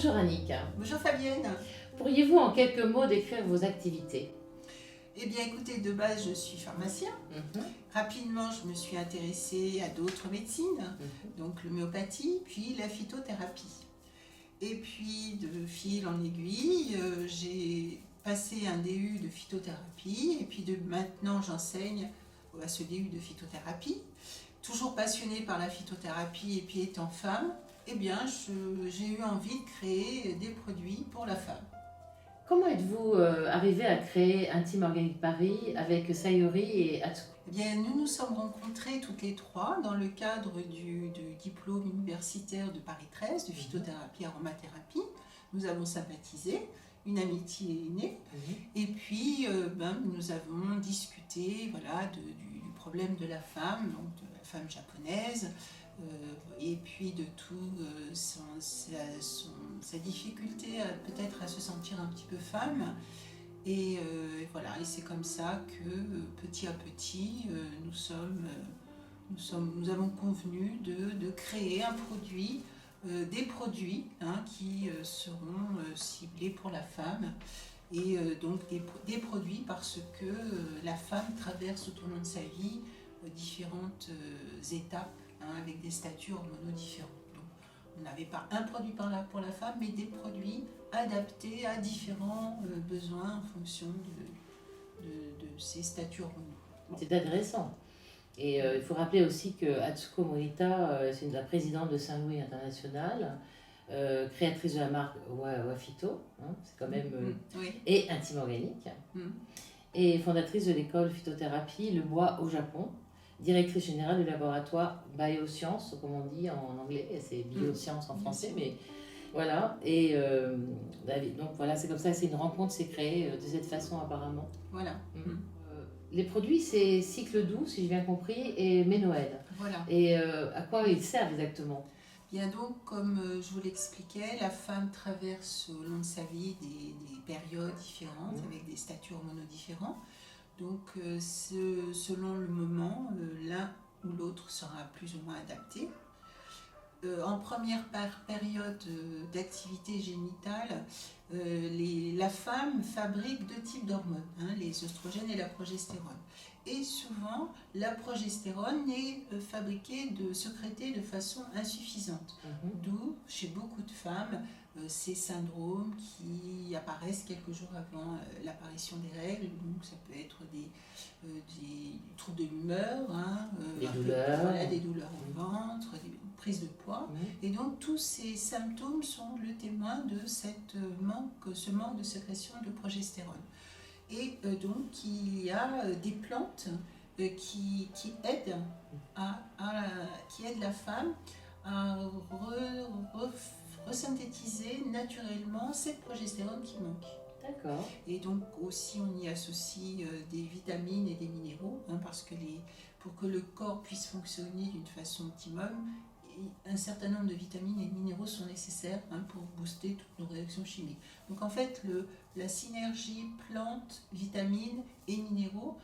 Bonjour Annick. Bonjour Fabienne. Pourriez-vous en quelques mots décrire vos activités? Eh bien écoutez, de base je suis pharmacien. Mhm, Rapidement je me suis intéressée à d'autres médecines, donc l'homéopathie, puis la phytothérapie. Et puis de fil en aiguille, j'ai passé un DU de phytothérapie et puis maintenant j'enseigne à ce DU de phytothérapie. Toujours passionnée par la phytothérapie et puis étant femme, eh bien j'ai eu envie de créer des produits pour la femme. Comment êtes-vous arrivé à créer Intime Organique Paris avec Sayuri et Atsuko? Eh bien, nous nous sommes rencontrés toutes les trois dans le cadre du diplôme universitaire de Paris 13 de phytothérapie aromathérapie. Nous avons sympathisé, une amitié est née, et puis nous avons discuté voilà, du problème de la femme, donc de la femme japonaise, et puis de tout sa difficulté peut-être à se sentir un petit peu femme. Et voilà, et c'est comme ça que petit à petit, nous avons convenu de créer un produit, des produits qui seront ciblés pour la femme. Et donc des produits parce que la femme traverse tout au long de sa vie différentes étapes avec des statuts hormonaux différents. Donc, on n'avait pas un produit pour la femme, mais des produits adaptés à différents besoins en fonction de ses statuts hormonaux. Bon. C'est intéressant. Et il faut rappeler aussi que Atsuko Morita, c'est la présidente de Saint-Louis International, créatrice de la marque Wafito, c'est quand même, oui. Et Intime Organique, et fondatrice de l'école phytothérapie Le Bois au Japon, directrice générale du laboratoire Biosciences, comme on dit en anglais, c'est biosciences en français, mais voilà. Et donc voilà, c'est comme ça, c'est une rencontre s'est créée de cette façon apparemment. Voilà. Les produits, c'est cycle doux, si j'ai bien compris, et Ménoël. Voilà. Et à quoi ils servent exactement? Bien donc, comme je vous l'expliquais, la femme traverse au long de sa vie des périodes différentes avec des statuts hormonaux différents. Donc, selon le moment, l'un ou l'autre sera plus ou moins adapté. En première période d'activité génitale, la femme fabrique deux types d'hormones, les oestrogènes et la progestérone. Et souvent, la progestérone est sécrétée de façon insuffisante. D'où, chez beaucoup de femmes, ces syndromes qui apparaissent quelques jours avant l'apparition des règles. Donc, ça peut être des troubles de l'humeur, des douleurs au ventre, des prises de poids. Et donc, tous ces symptômes sont le témoin de ce manque de sécrétion de progestérone. Et donc, il y a des plantes qui aident la femme à resynthétiser naturellement cette progestérone qui manque. D'accord. Et donc aussi on y associe des vitamines et des minéraux, parce que pour que le corps puisse fonctionner d'une façon optimum, un certain nombre de vitamines et de minéraux sont nécessaires pour booster toutes nos réactions chimiques. Donc en fait, la synergie plantes, vitamines et minéraux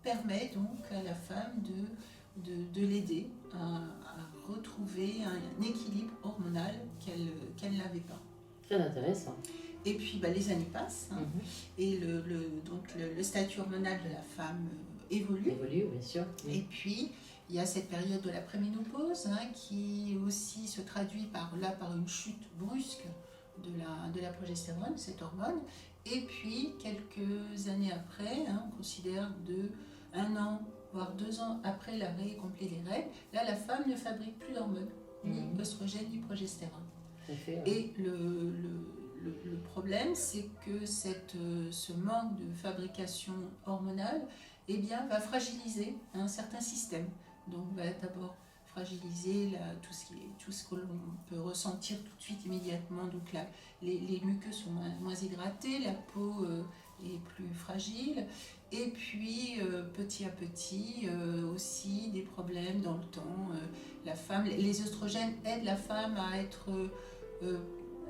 permet donc à la femme de l'aider à retrouver un équilibre hormonal qu'elle n'avait pas. Très intéressant. Et puis les années passent et donc le statut hormonal de la femme évolue. Évolue, bien sûr. Et puis il y a cette période de la préménopause qui aussi se traduit par une chute brusque de la progestérone, cette hormone. Et puis quelques années après, on considère de 1 an voire 2 ans après l'arrêt complet des règles, là la femme ne fabrique plus d'hormones, ni oestrogène ni progestérone. Et le problème, c'est que ce manque de fabrication hormonale va fragiliser un certain système. Donc va d'abord fragiliser tout ce que l'on peut ressentir tout de suite immédiatement. Donc là, les muqueuses sont moins hydratées, la peau est plus fragile. Et puis petit à petit aussi des problèmes dans le temps. Les oestrogènes aident la femme à être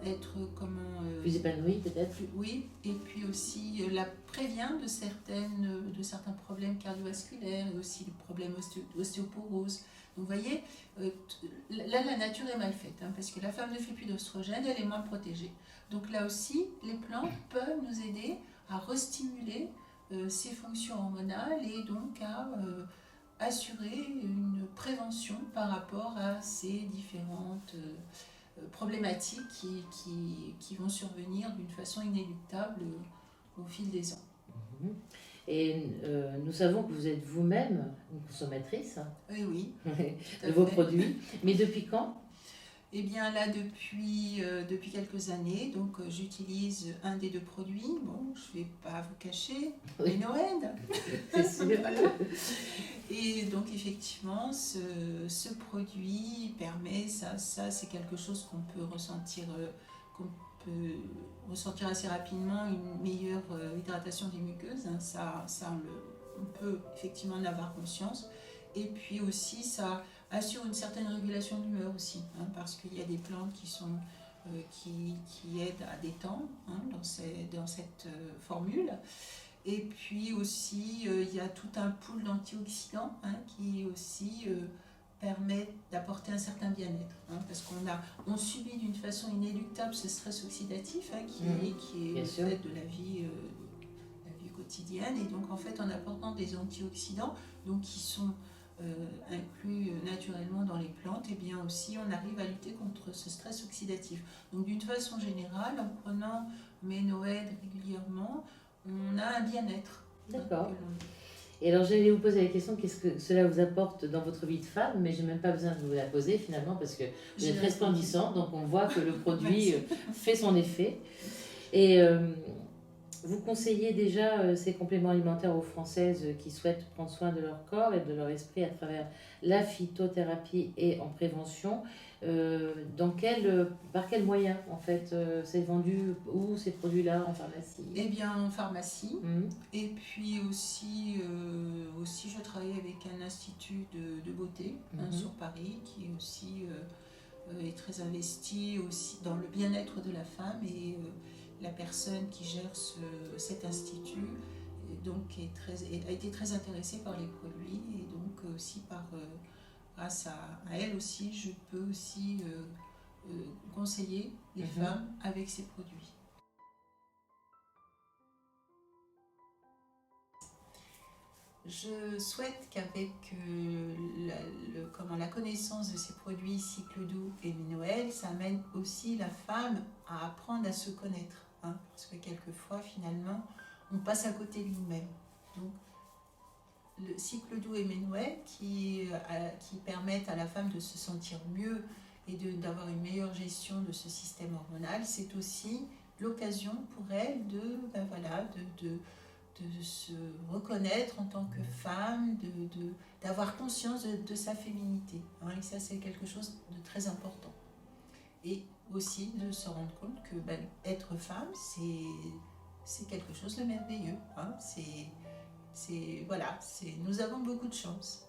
être comment Plus épanoui peut-être. oui, et puis aussi la prévient de certains problèmes cardiovasculaires et aussi des problèmes d'ostéoporose. Donc vous voyez, là la nature est mal faite, hein, parce que la femme ne fait plus d'oestrogène, elle est moins protégée. Donc là aussi, les plantes peuvent nous aider à restimuler ces fonctions hormonales et donc à assurer une prévention par rapport à ces différentes problématiques qui vont survenir d'une façon inéluctable au fil des ans. Mhm. Et nous savons que vous êtes vous-même une consommatrice Oui, oui, de vos produits. Mais depuis quand? Eh bien là, depuis quelques années, donc j'utilise un des deux produits. Bon, je ne vais pas vous cacher, Ménoède. C'est sûr. Voilà. Et donc effectivement, ce produit permet, ça c'est quelque chose qu'on peut ressentir assez rapidement, une meilleure hydratation des muqueuses. Hein, on peut effectivement en avoir conscience. Et puis aussi, ça assure une certaine régulation de l'humeur aussi, hein, parce qu'il y a des plantes qui aident à détendre, hein, dans cette formule. Et puis aussi, il y a tout un pool d'antioxydants, hein, qui aussi permet d'apporter un certain bien-être, hein, parce on subit d'une façon inéluctable ce stress oxydatif, hein, qui est le fait de la vie quotidienne. Et donc en fait, en apportant des antioxydants, donc qui sont inclus naturellement dans les plantes, et bien aussi on arrive à lutter contre ce stress oxydatif. Donc d'une façon générale, en prenant Ménoède régulièrement, on a un bien-être. D'accord. Et alors j'allais vous poser la question, qu'est-ce que cela vous apporte dans votre vie de femme, mais je n'ai même pas besoin de vous la poser finalement, parce que vous êtes resplendissant, donc on voit que le produit fait son effet. Et vous conseillez déjà ces compléments alimentaires aux Françaises qui souhaitent prendre soin de leur corps et de leur esprit à travers la phytothérapie et en prévention. Par quel moyen en fait c'est vendu, où ces produits-là, en pharmacie? Eh bien en pharmacie. Et puis aussi je travaille avec un institut de beauté, hein, sur Paris, qui est aussi est très investi aussi dans le bien-être de la femme, et la personne qui gère cet institut donc a été très intéressée par les produits, et donc aussi grâce à elle aussi, je peux aussi conseiller les femmes avec ces produits. Je souhaite qu'avec la connaissance de ces produits Cycle Doux et Ménoël, ça amène aussi la femme à apprendre à se connaître, hein, parce que quelquefois, finalement, on passe à côté de nous-mêmes. Donc, le Cycle Doux et Ménoël qui permettent à la femme de se sentir mieux et d'avoir une meilleure gestion de ce système hormonal, c'est aussi l'occasion pour elle de se reconnaître en tant que femme, d'avoir conscience de sa féminité, hein, et ça c'est quelque chose de très important. Et aussi de se rendre compte que être femme, c'est quelque chose de merveilleux, hein, nous avons beaucoup de chance.